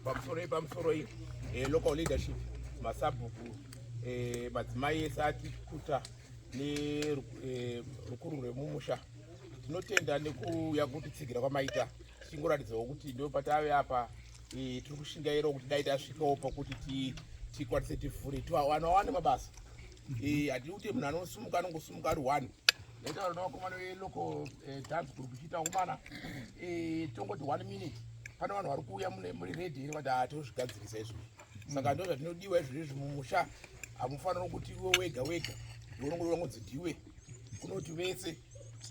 pamusoro local leadership masabhuku madzimai ese atikuta nerukuru rwemumusha tinotenda nekuuya kutitsigira kwamaita tichingoratidzawo kuti ndo patave apa tiri kushingaira kuti dai tasvikawo pakuti tikwanise tivhure vana wane mabasa hatidi kuti munhu anosumuka anongosumuka ari one netaura navakomana velocal dance group ichiita kumana tongoti 1 minute pane vanhu vari kuuya muri redhi here vati hatozvigadzirisa izvozvi saka ndo zvatinodiwa izvozvi mumusha hamufanira kuti iwe wega unongozi ndiwe kunoti vese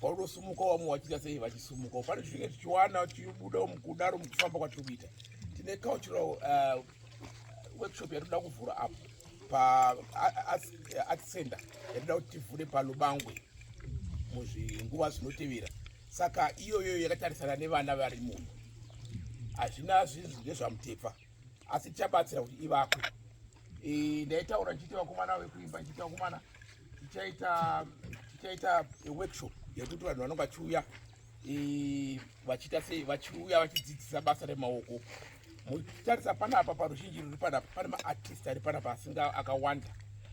vaudosumuka wamwe wachiita sei vachisumukawo pane zvinenge tichiwana tichibuda mukudaro mukufamba kwatiri kuita tine cultural workshop yatinoda kuvhura apo paart center yatinoda kuti tivhure palubangwe muzvinguva zvinotevera saka iyoyo yakatarisana nevana vari muno hazvina zvinhu ndezvamutepfa asi tichabatsira kuti ivakwe ndaitaura ndichiti vakomana vekuimba ndichiti vakomana tichaita workshop yekuti vanhu vanonga vachiuya vachiita sei vachiuya vachidzidzisa basa remaoko muchitarisa panapa paruzhinji ruri panapa pane maartist ari panapa asinga akawanda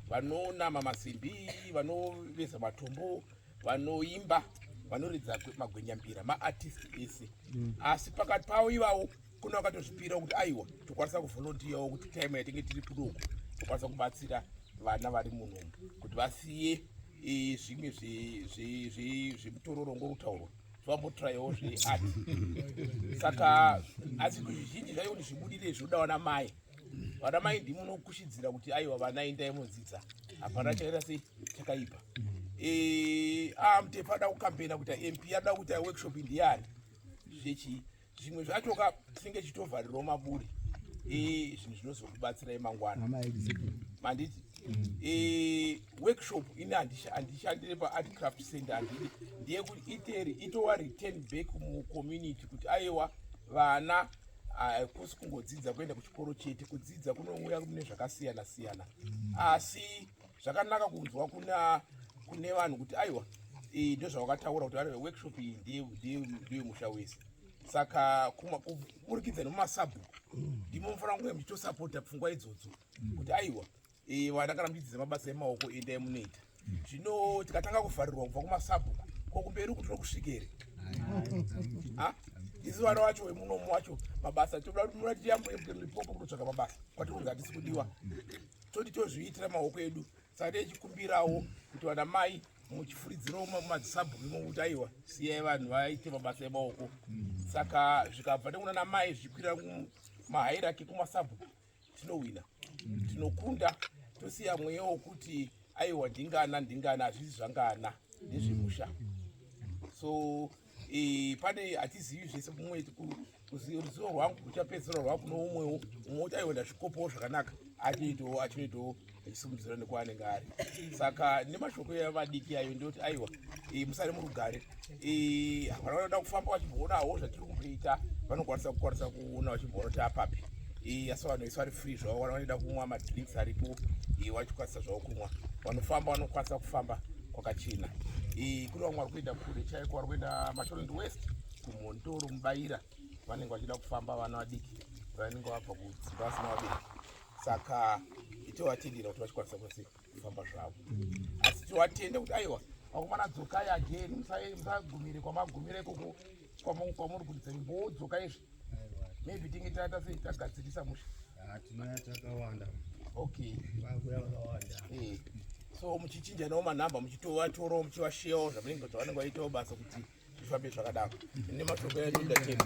vanonama masimbi vanoveza matombo vanoimba vanoridza magwenyambira maartist ese asi pakati pavo ivavo kuna vakatozvipira kuti aiwa tokwanisa kuvholontiyawo kuti time yatinge tiri kudoko tokwanisa kubatsira vana vari munomu kuti vasiye zvimwe zvemutororo ngorutauro zvambotrayawo zveart saka asi kuzvizhinji zvaio kuti zvibudire zvinoda vana mai ndimunokushidzira kuti aiwa vana endai mudzidza hapana chaita sei chakaipa mutepfa ada kukampena kuti mp ada kuita workshop ndiyani zvechi zvimwe zvachoka tinenge chitovharirawo maburi zvinhu zvinozokubatsirai mangwana manditi workshop ine handishandire paart craft center handidi ndeyekuti iteri itowa return back mucommunity kuti aiwa vana hakusi kungodzidza kuenda kuchikoro chete kudzidza kunouya mune zvakasiyana siyana asi zvakanaka kunzwa kune vanhu kuti aiwa ndozvavakataura kuti vari workshop iyi ndiyo musha wese saka kuburikidza nemumasabhuku ndimo mufanira kunge muchitosapota pfungwa idzodzo kuti aiwa vana kana muchidzidza mabasa emaoko endai munoita zvino tikatanga kuvharirwa kubva kumasabhuku kokumberi kuti tokusvikere isi vana vacho vemunomu wacho mabasa toda kuti muna tiyamboepo kutotsvaka mabasa kwatikunzi hatisi kudiwa toti tozviitira maoko edu saka tichikumbirawo kuti vana mai muchifuridzirawo mumadzisabhuku imo kuti aiwa siyai vanhu vaite mabasa emaoko saka zvikabva nekunana mai zvichikwira mahieraki kumasabhuku tinowina tinokunda tosiya mweya wokuti aiwa ndingana hazvisi zvangana ndezvemusha so pane hatizivi zvese kumwe ruzivo rwangu kuchapedzisira rwako noumwewo umwe kuti aiwa ndazvikopawo zvakanaka achinoitawo achisimudzira nekuanenge ari saka nemashoko evadiki ayo ndoti aiwa musare murugare vana vanoda kufamba vachimboonawo zvatiri kumboita vanokwanisa kuona vachimboona kuti apapi asi vanhu vese vari free zvavo vana vanoda kumwa madrinks aripo vachikwanisa zvavo kumwa vanofamba vanokwanisa kufamba kwakachena kune vamwe vari kuenda kure chaiko vari kuenda mashorendi west kumhondoro mubaira vanenge vachida kufamba vana vadiki vanenge vabva kudzimba vasina vabereki saka itovatendera kuti vachikwanisa kwese kufamba zvavo asi tovatenda kuti aiwa vakomana dzokai ageni musagumire kwamagumira ikoko kwamuri kuridza imbodzoka izvi maybe tinge taita sei tagadzirisa musha tinouya takawanda okay so muchichinjanawo manhamba muchitovatorowo muchivasheyawo zvavanenge vaitawo basa kuti zvifambe zvakadaro nemashoko edu ndatenda